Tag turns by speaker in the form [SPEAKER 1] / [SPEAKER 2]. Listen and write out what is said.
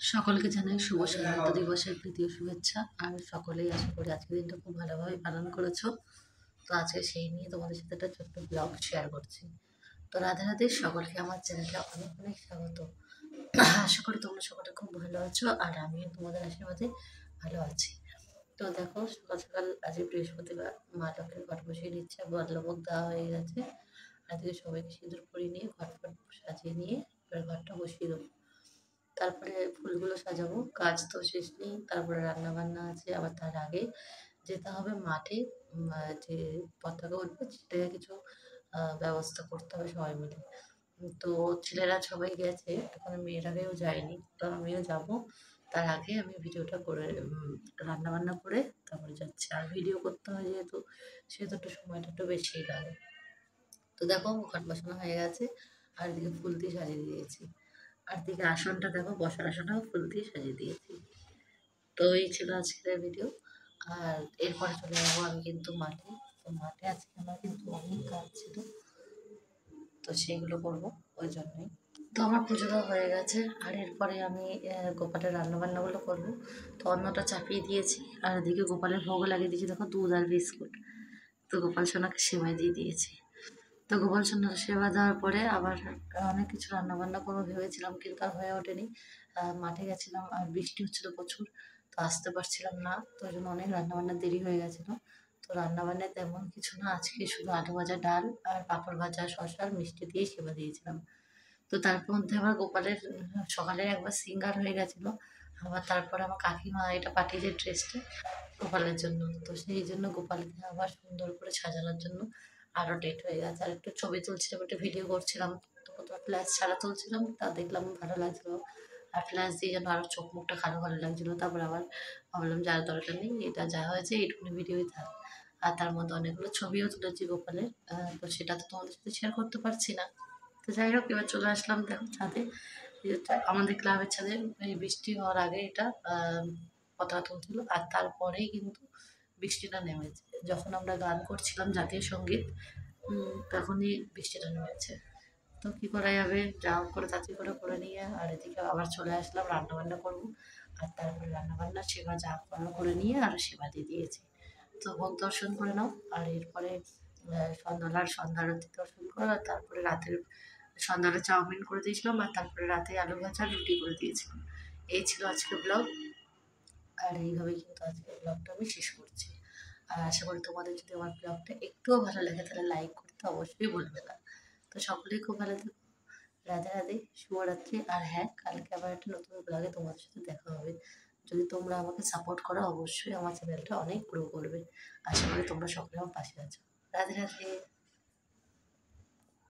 [SPEAKER 1] সকলকে জানাই শুভ স্বাধীনতা দিবসের প্রীতি ও শুভেচ্ছা। আর সকলেই আশা করি আজকের দিনটা খুব ভালোভাবে পালন করেছো। তো আজকে সেই নিয়ে তোমাদের সাথে একটা ছোট্ট ব্লগ শেয়ার করছি। তো রাধে রাধে, সকলকে আমার চ্যানেলে অনেক অনেক স্বাগত। আশা করি তোমরা সকলে খুব ভালো আছো, আর আমিও তোমাদের আশীর্বাদে ভালো আছি। তো দেখো, সকাল সকাল আজকে বৃহস্পতিবার, মা লক্ষ্মীর ঘট বসিয়ে দিচ্ছে, বদলভোগ দেওয়া হয়ে গেছে। আজকে সবাইকে সিঁদুর পরিয়ে নিয়ে ঘট ফট সাজিয়ে নিয়ে এবার ঘরটা বসিয়ে দেবো। তারপরে ফুলগুলো সাজাবো, কাজ তো শেষ নেই। তারপরে রান্না বান্না আছে, আবার তার আগে যেতে হবে মাঠে। যে পতাকা উঠবে সেটাকে কিছু ব্যবস্থা করতে হবে সবাই মিলে। তো ছেলেরা সবাই গেছে, এখন মেয়েরা কেউ যায়নি, তো আমিও যাব। তার আগে আমি ভিডিওটা করে রান্না বান্না করে তারপরে যাচ্ছি। আর ভিডিও করতে হয় যেহেতু, সেহেতু একটু সময়টা একটু বেশিই লাগে। তো দেখো, ঘট বসানো হয়ে গেছে, আর এদিকে ফুল দিয়ে সাজিয়ে দিয়েছি। আর দিকে আসনটা দেখো, বসার আসনটাও ফুল দিয়ে সাজিয়ে দিয়েছি। তো এই ছিল আজকের ভিডিও। আর এরপরে চলে যাবো আমি কিন্তু মাঠে। তো মাঠে আজকে আমার কিন্তু অনেক কাজ ছিল, তো সেগুলো করবো ওই জন্যই। তো আমার পুজো দেওয়া হয়ে গেছে, আর এরপরে আমি গোপালের রান্নাবান্নাগুলো করবো। তো অন্নটা চাপিয়ে দিয়েছি, আর এদিকে গোপালের ভোগও লাগিয়ে দিয়েছি। দেখো, দুধ আর বিস্কুট। তো গোপাল সোনাকে সেমাই দিয়ে দিয়েছি। তো গোপাল সোনার সেবা দেওয়ার পরে আবার অনেক কিছু রান্নাবান্না করবো ভেবেছিলাম, কিন্তু আর হয়ে ওঠেনি। মাঠে গেছিলাম আর বৃষ্টি হচ্ছিল প্রচুর, তো আসতে পারছিলাম না। তো ওই জন্য অনেক রান্নাবান্না দেরি হয়ে গেছিলো। তো রান্নাবান্নায় তেমন কিছু না, আজকে শুধু আলু ভাজা, ডাল আর পাঁপড় ভাজা, শসা আর মিষ্টি দিয়েই সেবা দিয়েছিলাম। তো তার মধ্যে আবার গোপালের সকালে একবার সিঙ্গার হয়ে গেছিলো। আবার তারপরে আমার কাকিমা এটা পাঠিয়েছে ড্রেসটা গোপালের জন্য। তো সেই জন্য গোপালকে আবার সুন্দর করে সাজানোর জন্য আরও লেট হয়ে গেছে। আর একটু ছবি তুলছিলাম, একটু ভিডিও করছিলাম। তো প্রথমে ফ্ল্যাশ ছাড়া তুলছিলাম, তা দেখলাম ভালো লাগছিলো। আর ফ্ল্যাশ দিয়ে যেন আরও চোখ মুখটা কালো ভালো লাগছিলো। তারপর আবার ভাবলাম যে আর দরকার নেই, এটা যা হয়েছে এইটুকুনি ভিডিওই থাক। আর তার মধ্যে অনেকগুলো ছবিও তুলেছি গোপালের। তো সেটা তো তোমাদের সাথে শেয়ার করতে পারছি না। তো যাই হোক, এবার চলে আসলাম দেখো ছাদে। আমাদের ক্লাবের ছাদে এই বৃষ্টি হওয়ার আগে এটা পতাকা তুলছিল, আর তারপরেই কিন্তু বৃষ্টিটা নেমেছে। যখন আমরা গান করছিলাম জাতীয় সঙ্গীত, তখনই বৃষ্টিটা নেমেছে। তো কী করা যাবে, যা হোক করে তাড়াতাড়ি করে করে নিয়ে আর এদিকে আবার চলে আসলাম রান্নাবান্না করবো। আর তারপরে রান্নাবান্না সেবা যা করার করে নিয়ে আর সেবা দিয়ে দিয়েছি। তো ভোগ দর্শন করে নাও, আর এরপরে সন্ধ্যা আরতি দর্শন করো। আর তারপরে রাতের সন্ধ্যাটা চাউমিন করে দিয়েছিলাম, আর তারপরে রাতে আলু ভাজা রুটি করে দিয়েছিলাম। এই ছিল আজকের ব্লগ। আর এইভাবেই কিন্তু আজকের ব্লগটা আমি শেষ করছি। আর আশা করি তোমাদের যদি আমার ব্লগটা একটুও ভালো লাগে তাহলে লাইক করতে অবশ্যই ভুলবে না। তো সকলেই খুব ভালো থেকো। রাধে রাধে, শুভরাত্রি। আর হ্যাঁ, কালকে আবার একটা নতুন ব্লগে তোমাদের সাথে দেখা হবে। যদি তোমরা আমাকে সাপোর্ট করো, অবশ্যই আমার চ্যানেলটা অনেক গ্রো করবে। আশা করি তোমরা সকলে আমার পাশে আছো। রাধে রাধে।